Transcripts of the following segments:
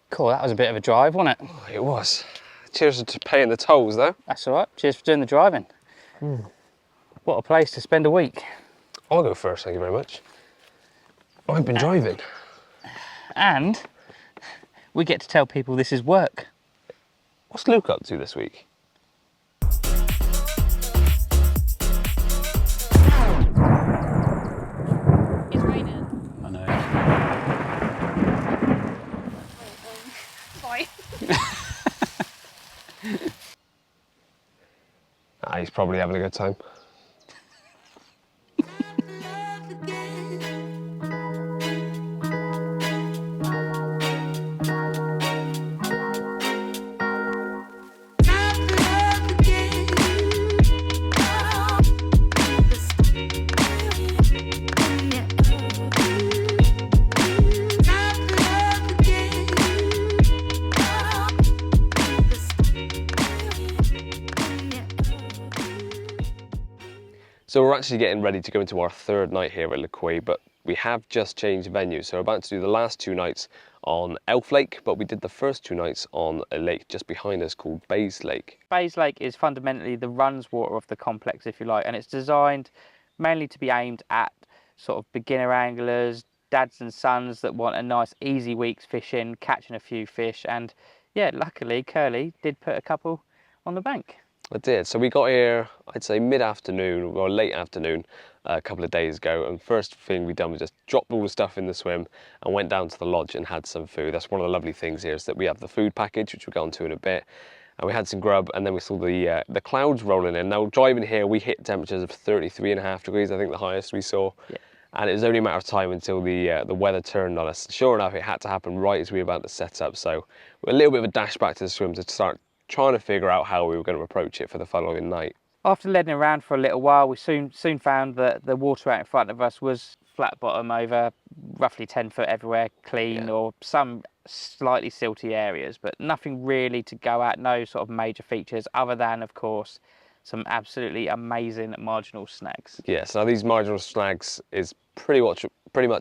Cool, that was a bit of a drive, wasn't it? It was. Cheers to paying the tolls, though. That's all right. Cheers for doing the driving. What a place to spend a week. I'll go first, thank you very much. I've been driving. And we get to tell people this is work. What's Luke up to this week? It's raining. I know. Bye. He's probably having a good time. So we're actually getting ready to go into our third night here at Les Quis, but we have just changed venue. So we're about to do the last 2 nights on Elf Lake, but we did the first 2 nights on a lake just behind us called Bayes Lake. Bayes Lake is fundamentally the runs water of the complex, if you like, and it's designed mainly to be aimed at sort of beginner anglers, dads and sons that want a nice easy week's fishing, catching a few fish, and yeah, luckily Curly did put a couple on the bank. I did. So we got here, I'd say mid-afternoon or late afternoon a couple of days ago, and first thing we done was just dropped all the stuff in the swim and went down to the lodge and had some food. That's one of the lovely things here, is that we have the food package, which we'll go on to in a bit, and we had some grub, and then we saw the clouds rolling in. Now driving here, we hit temperatures of 33.5 degrees, I think the highest we saw. Yeah. And it was only a matter of time until the weather turned on us. Sure enough, it had to happen right as we were about to set up, so a little bit of a dash back to the swim to start trying to figure out how we were going to approach it for the following night. After leading around for a little while, we soon found that the water out in front of us was flat bottom over roughly 10 foot everywhere, clean, or some slightly silty areas, but nothing really to go at, no sort of major features other than, of course, some absolutely amazing marginal snags. Yes, now these marginal snags is pretty much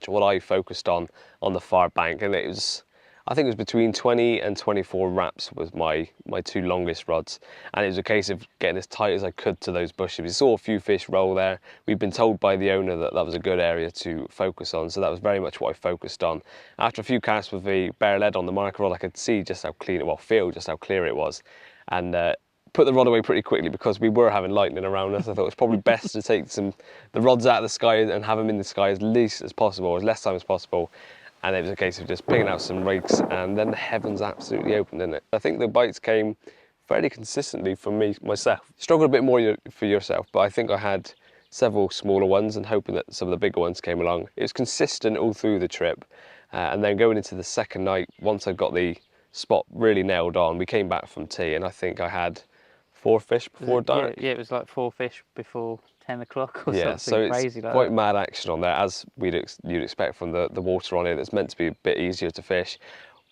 what I focused on the far bank, and it was, I think it was between 20 and 24 wraps was my 2 longest rods, and it was a case of getting as tight as I could to those bushes. We saw a few fish roll there. We've been told by the owner that that was a good area to focus on, so that was very much what I focused on. After a few casts with the bare lead on the marker rod, I could see just how clean it was, feel just how clear it was, and put the rod away pretty quickly because we were having lightning around us. I thought it was probably best to take the rods out of the sky and have them in the sky as least as possible, as less time as possible. And it was a case of just picking out some rigs, and then the heavens absolutely opened, didn't it? I think the bites came fairly consistently from myself. Struggled a bit more for yourself, but I think I had several smaller ones and hoping that some of the bigger ones came along. It was consistent all through the trip. And then going into the second night, once I got the spot really nailed on, we came back from tea, and I think I had 4 fish before dark. Yeah, it was like 4 fish before 10 o'clock or something so crazy it's like quite that. Mad action on there, as you'd expect from the water on it. That's meant to be a bit easier to fish.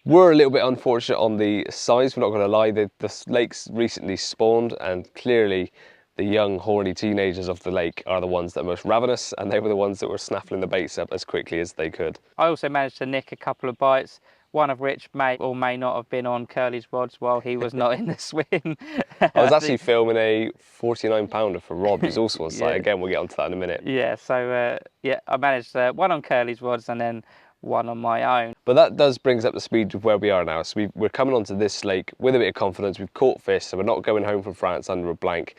We're a little bit unfortunate on the size, we're not going to lie. The lake's recently spawned, and clearly the young horny teenagers of the lake are the ones that are most ravenous, and they were the ones that were snaffling the baits up as quickly as they could. I also managed to nick a couple of bites, one of which may or may not have been on Curly's rods while he was not in the swim. I was actually filming a 49-pounder for Rob, who's also on site. Yeah. Again, we'll get onto that in a minute. Yeah, so yeah, I managed one on Curly's rods and then one on my own. But that does bring us up to speed with where we are now. So we're coming onto this lake with a bit of confidence. We've caught fish, so we're not going home from France under a blank.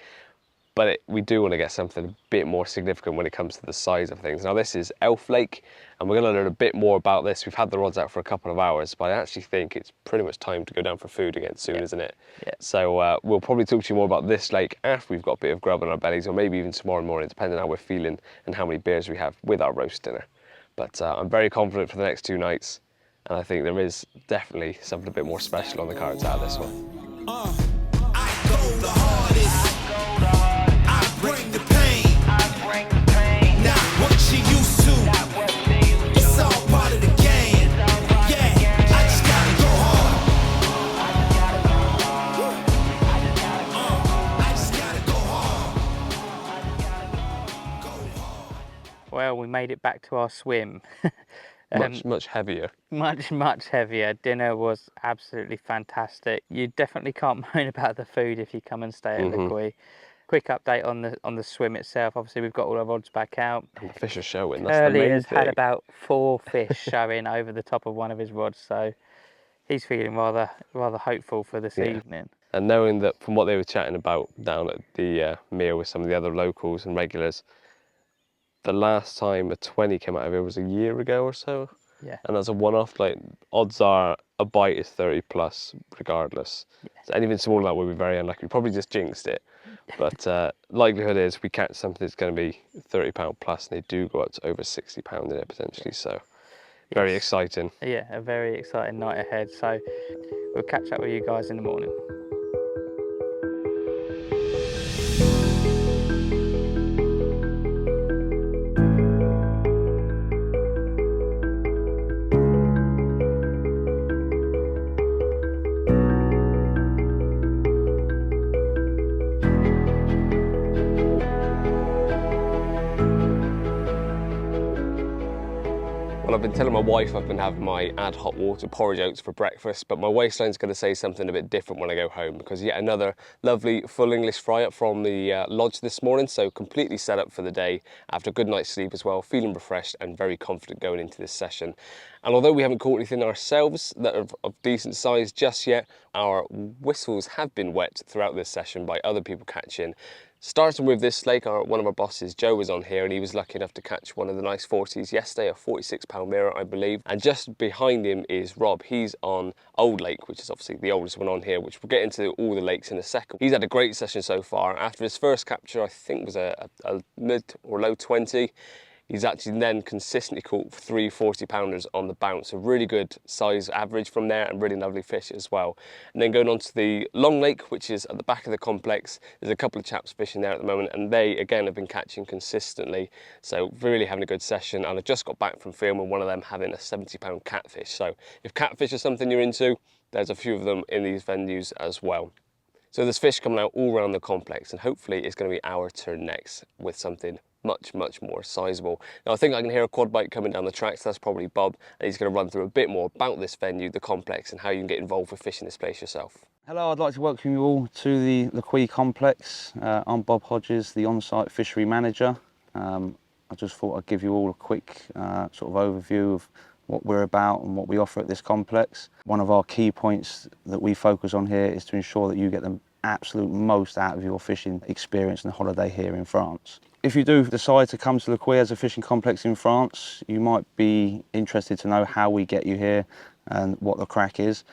But we do want to get something a bit more significant when it comes to the size of things. Now this is Elf Lake, and we're going to learn a bit more about this. We've had the rods out for a couple of hours, but I actually think it's pretty much time to go down for food again soon, isn't it? Yeah. So we'll probably talk to you more about this lake after we've got a bit of grub on our bellies, or maybe even tomorrow morning, depending on how we're feeling and how many beers we have with our roast dinner. But I'm very confident for the next 2 nights, and I think there is definitely something a bit more special on the cards out of this one. I go the hardest. Bring the pain, not what you used to. It's all part of the game. Yeah, I just gotta go hard. I just gotta go hard. Well, we made it back to our swim. Much heavier. Much heavier. Dinner was absolutely fantastic. You definitely can't moan about the food if you come and stay at Les Quis. Quick update on the swim itself. Obviously, we've got all our rods back out. And the fish are showing. That's the Curly main has thing. had about 4 fish showing over the top of one of his rods, so he's feeling rather hopeful for this evening. And knowing that from what they were chatting about down at the meal with some of the other locals and regulars, the last time a 20 came out of here was a year ago or so. Yeah. And as a one-off, like, odds are a bite is 30 plus regardless. Yeah. So anything smaller than that would be very unlucky. We probably just jinxed it. But likelihood is we catch something that's going to be £30 plus, and they do go up to over £60 in it potentially. So very exciting. Yeah, a very exciting night ahead. So we'll catch up with you guys in the morning. Well, I've been telling my wife I've been having my ad hot water porridge oats for breakfast, but my waistline's going to say something a bit different when I go home, because yet another lovely full English fry up from the lodge this morning, so completely set up for the day after a good night's sleep as well, feeling refreshed and very confident going into this session. And although we haven't caught anything ourselves that are of decent size just yet, our whistles have been wet throughout this session by other people catching. Starting with this lake, one of our bosses, Joe, was on here, and he was lucky enough to catch one of the nice 40s yesterday, a 46-pound mirror, I believe. And just behind him is Rob. He's on Old Lake, which is obviously the oldest one on here, which we'll get into all the lakes in a second. He's had a great session so far. After his first capture, I think was a mid or low 20, he's actually then consistently caught 3 40-pounders on the bounce. A really good size average from there, and really lovely fish as well. And then going on to the Long Lake, which is at the back of the complex, there's a couple of chaps fishing there at the moment, and they again have been catching consistently. So really having a good session. And I just got back from filming one of them having a 70-pound catfish. So if catfish is something you're into, there's a few of them in these venues as well. So there's fish coming out all around the complex, and hopefully it's going to be our turn next with something much more sizable. Now I think I can hear a quad bike coming down the track, so that's probably Bob, and he's going to run through a bit more about this venue, the complex, and how you can get involved with fishing this place yourself. Hello, I'd like to welcome you all to the Les Quis complex. I'm Bob Hodges, the on-site fishery manager. I just thought I'd give you all a quick sort of overview of what we're about and what we offer at this complex. One of our key points that we focus on here is to ensure that you get the absolute most out of your fishing experience and holiday here in France. If you do decide to come to Les Quis as a fishing complex in France, you might be interested to know how we get you here and what the crack is.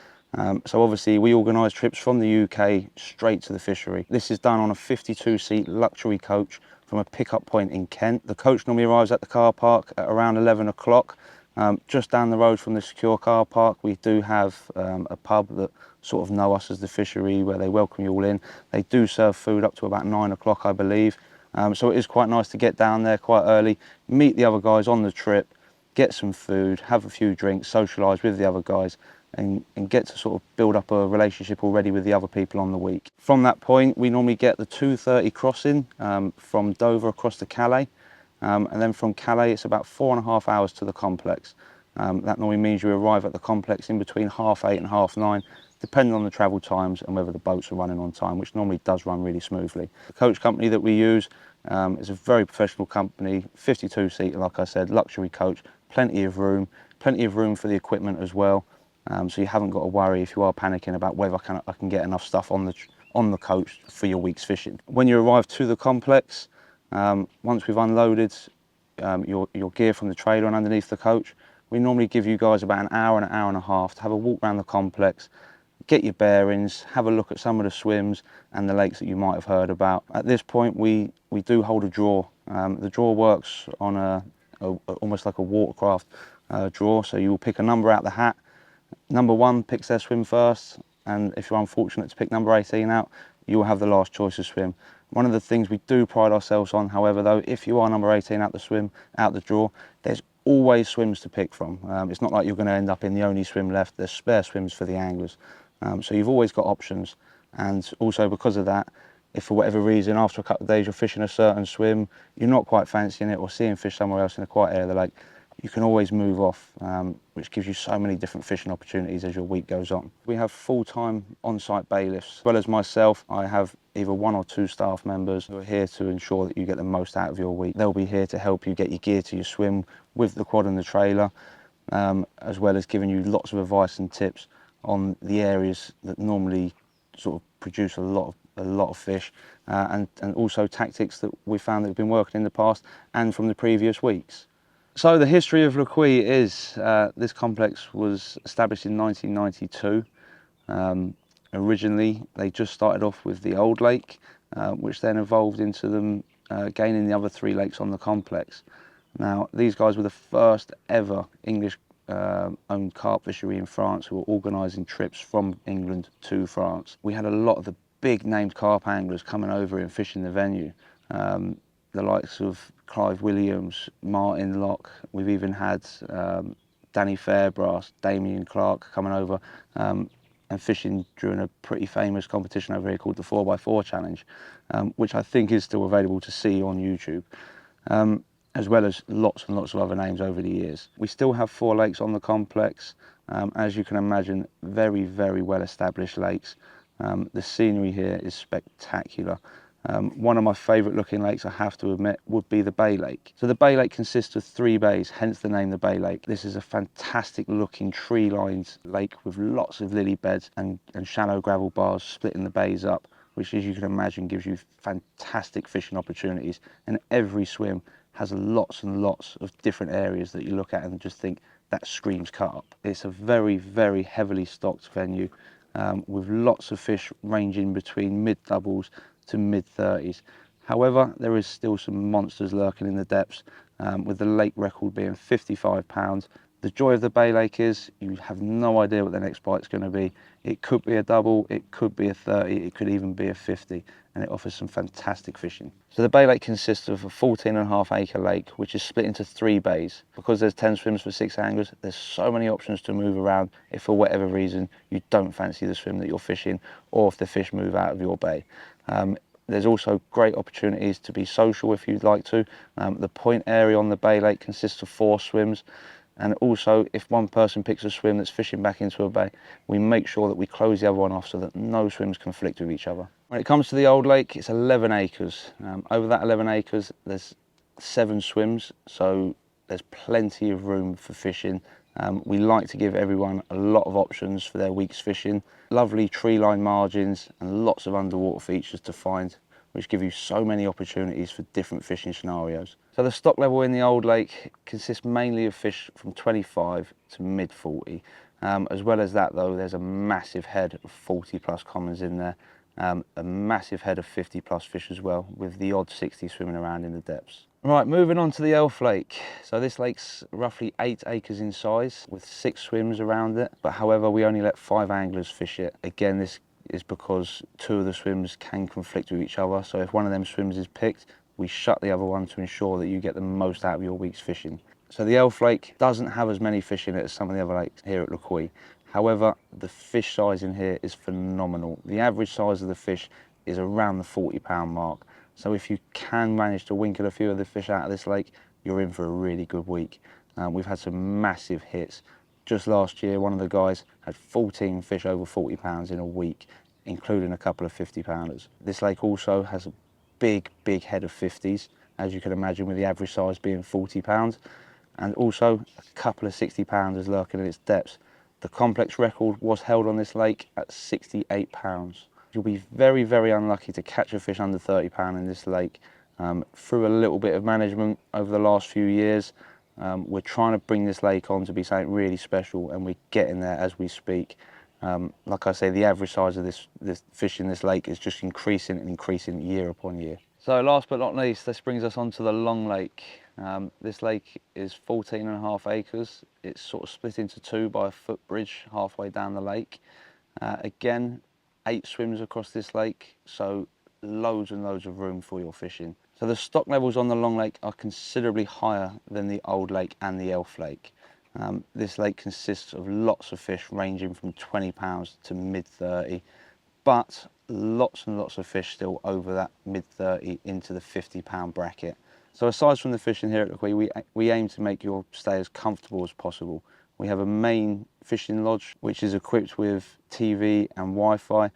So obviously we organise trips from the UK straight to the fishery. This is done on a 52-seat luxury coach from a pickup point in Kent. The coach normally arrives at the car park at around 11 o'clock. Just down the road from the secure car park, we do have a pub that sort of know us as the fishery, where they welcome you all in. They do serve food up to about 9 o'clock, I believe. So it is quite nice to get down there quite early, meet the other guys on the trip, get some food, have a few drinks, socialise with the other guys, and get to sort of build up a relationship already with the other people on the week. From that point, we normally get the 2:30 crossing from Dover across to Calais. And then from Calais, it's about 4.5 hours to the complex. That normally means you arrive at the complex in between 8:30 and 9:30, depending on the travel times and whether the boats are running on time, which normally does run really smoothly. The coach company that we use is a very professional company, 52-seater, like I said, luxury coach, plenty of room for the equipment as well. So you haven't got to worry if you are panicking about whether I can get enough stuff on the coach for your week's fishing. When you arrive to the complex, once we've unloaded your gear from the trailer and underneath the coach, we normally give you guys about an hour and a half to have a walk around the complex, get your bearings, have a look at some of the swims and the lakes that you might have heard about. At this point, we do hold a draw. The draw works on almost like a watercraft draw, so you will pick a number out the hat. Number 1 picks their swim first, and if you're unfortunate to pick number 18 out, you will have the last choice of swim. One of the things we do pride ourselves on, however, though, if you are number 18 out the draw, there's always swims to pick from. It's not like you're going to end up in the only swim left. There's spare swims for the anglers. So you've always got options. And also because of that, if for whatever reason, after a couple of days, you're fishing a certain swim, you're not quite fancying it or seeing fish somewhere else in a quiet area of the lake, you can always move off, which gives you so many different fishing opportunities as your week goes on. We have full-time on-site bailiffs. As well as myself, I have either 1 or 2 staff members who are here to ensure that you get the most out of your week. They'll be here to help you get your gear to your swim with the quad and the trailer, as well as giving you lots of advice and tips on the areas that normally sort of produce a lot of fish, and also tactics that we found that have been working in the past and from the previous weeks. So the history of Les Quis is, this complex was established in 1992. Originally, they just started off with the old lake, which then evolved into them gaining the other 3 lakes on the complex. Now, these guys were the first ever English owned carp fishery in France who were organising trips from England to France. We had a lot of the big named carp anglers coming over and fishing the venue. The likes of Clive Williams, Martin Locke. We've even had Danny Fairbrass, Damien Clark coming over and fishing during a pretty famous competition over here called the 4x4 Challenge, which I think is still available to see on YouTube, as well as lots and lots of other names over the years. We still have 4 lakes on the complex. As you can imagine, very, very well established lakes. The scenery here is spectacular. One of my favourite looking lakes, I have to admit, would be the Bay Lake. So the Bay Lake consists of 3 bays, hence the name the Bay Lake. This is a fantastic looking tree-lined lake with lots of lily beds and shallow gravel bars splitting the bays up, which, as you can imagine, gives you fantastic fishing opportunities. And every swim has lots and lots of different areas that you look at and just think, that screams carp. It's a very, very heavily stocked venue with lots of fish ranging between mid-doubles to mid-30s. However, there is still some monsters lurking in the depths, with the lake record being 55 pounds. The joy of the Bay Lake is you have no idea what the next bite's going to be. It could be a double, it could be a 30, it could even be a 50, and it offers some fantastic fishing. So the Bay Lake consists of a 14.5 acre lake, which is split into 3 bays. Because there's 10 swims for 6 anglers, there's so many options to move around if for whatever reason you don't fancy the swim that you're fishing, or if the fish move out of your bay. There's also great opportunities to be social if you'd like to. The point area on the Bay Lake consists of 4 swims. And also, if one person picks a swim that's fishing back into a bay, we make sure that we close the other one off so that no swims conflict with each other. When it comes to the old lake, it's 11 acres. Over that 11 acres, there's 7 swims, so there's plenty of room for fishing. We like to give everyone a lot of options for their week's fishing. Lovely tree-lined margins and lots of underwater features to find, which give you so many opportunities for different fishing scenarios. So the stock level in the old lake consists mainly of fish from 25 to mid-40. As well as that though, there's a massive head of 40 plus commons in there, a massive head of 50 plus fish as well, with the odd 60 swimming around in the depths. Right, moving on to the Elf Lake. So this lake's roughly 8 acres in size with 6 swims around it, but however we only let 5 anglers fish it. Again, this is because 2 of the swims can conflict with each other, so if one of them swims is picked, we shut the other one to ensure that you get the most out of your week's fishing. So the Elf Lake doesn't have as many fish in it as some of the other lakes here at Les Quis. However, the fish size in here is phenomenal. The average size of the fish is around the 40-pound mark. So if you can manage to winkle a few of the fish out of this lake, you're in for a really good week. We've had some massive hits. Just last year, one of the guys had 14 fish over 40 pounds in a week, including a couple of 50-pounders. This lake also has a big, big head of 50s, as you can imagine, with the average size being 40 pounds, and also a couple of 60-pounders lurking in its depths. The complex record was held on this lake at 68 pounds. You'll be very, very unlucky to catch a fish under 30 pound in this lake. Through a little bit of management over the last few years, we're trying to bring this lake on to be something really special, and we're getting there as we speak. Like I say, the average size of this fish in this lake is just increasing and increasing year upon year. So last but not least, this brings us onto the Long Lake. This lake is 14.5 acres. It's sort of split into 2 by a footbridge halfway down the lake. Again, 8 swims across this lake, so loads and loads of room for your fishing. So the stock levels on the Long Lake are considerably higher than the Old Lake and the Elf Lake. This lake consists of lots of fish ranging from 20 pounds to mid-30, but lots and lots of fish still over that mid-30 into the 50-pound bracket. So aside from the fishing here at Les Quis, we aim to make your stay as comfortable as possible. We have a main fishing lodge which is equipped with TV and Wi-Fi,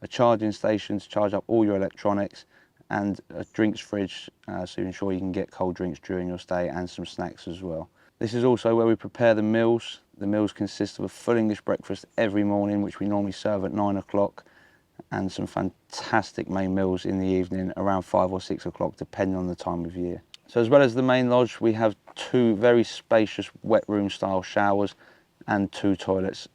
a charging station to charge up all your electronics, and a drinks fridge so ensure you can get cold drinks during your stay, and some snacks as well. This is also where we prepare the meals. The meals consist of a full English breakfast every morning, which we normally serve at 9 o'clock, and some fantastic main meals in the evening around 5 or 6 o'clock, depending on the time of year. So as well as the main lodge, we have 2 very spacious wet room style showers and 2 toilets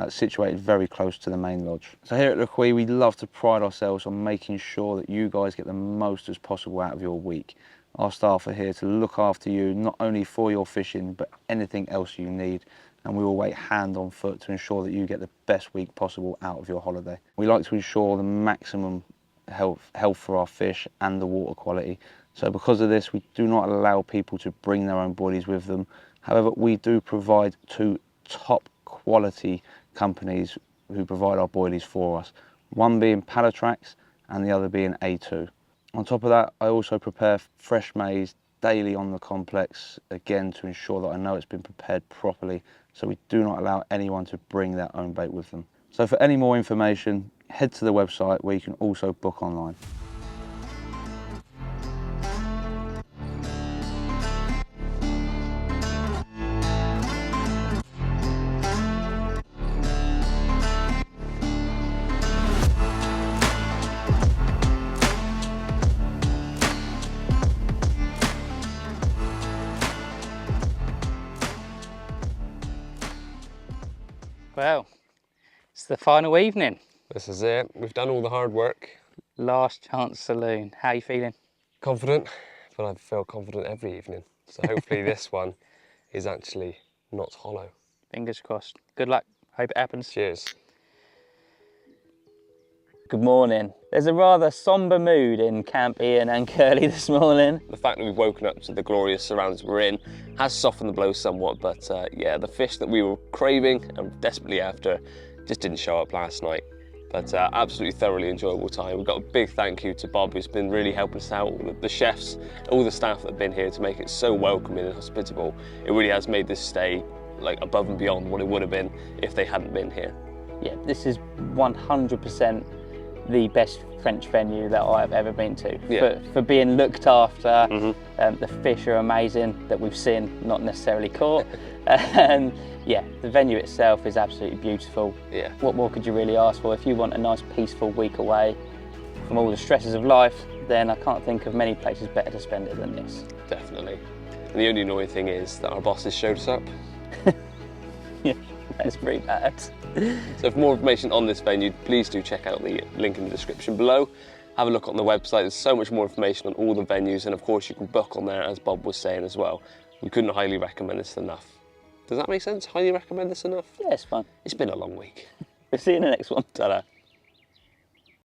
situated very close to the main lodge. So here at Les Quis, we love to pride ourselves on making sure that you guys get the most as possible out of your week. Our staff are here to look after you, not only for your fishing, but anything else you need. And we will wait hand on foot to ensure that you get the best week possible out of your holiday. We like to ensure the maximum health for our fish and the water quality. So because of this, we do not allow people to bring their own boilies with them. However, we do provide 2 top quality companies who provide our boilies for us. One being Palatrax and the other being A2. On top of that, I also prepare fresh maize daily on the complex, again to ensure that I know it's been prepared properly, so we do not allow anyone to bring their own bait with them. So for any more information, head to the website where you can also book online. Well, it's the final evening. This is it. We've done all the hard work. Last chance saloon. How are you feeling? Confident, but I feel confident every evening. So hopefully this one is actually not hollow. Fingers crossed. Good luck. Hope it happens. Cheers. Good morning. There's a rather sombre mood in Camp Ian and Curly this morning. The fact that we've woken up to the glorious surroundings we're in has softened the blow somewhat, but yeah, the fish that we were craving and desperately after just didn't show up last night. But absolutely thoroughly enjoyable time. We've got a big thank you to Bob, who's been really helping us out, all the chefs, all the staff that have been here to make it so welcoming and hospitable. It really has made this stay like above and beyond what it would have been if they hadn't been here. Yeah, this is 100% the best French venue that I've ever been to. Yeah. For being looked after, the fish are amazing that we've seen, not necessarily caught. And yeah, the venue itself is absolutely beautiful. Yeah. What more could you really ask for? If you want a nice peaceful week away from all the stresses of life, then I can't think of many places better to spend it than this. Definitely. And the only annoying thing is that our bosses showed us up. Yeah, that's pretty bad. So for more information on this venue, please do check out the link in the description below. Have a look on the website, there's so much more information on all the venues, and of course you can book on there, as Bob was saying as well. We couldn't highly recommend this enough. Does that make sense? Highly recommend this enough? Yeah, it's fun. It's been a long week. We'll see you in the next one. Ta-da.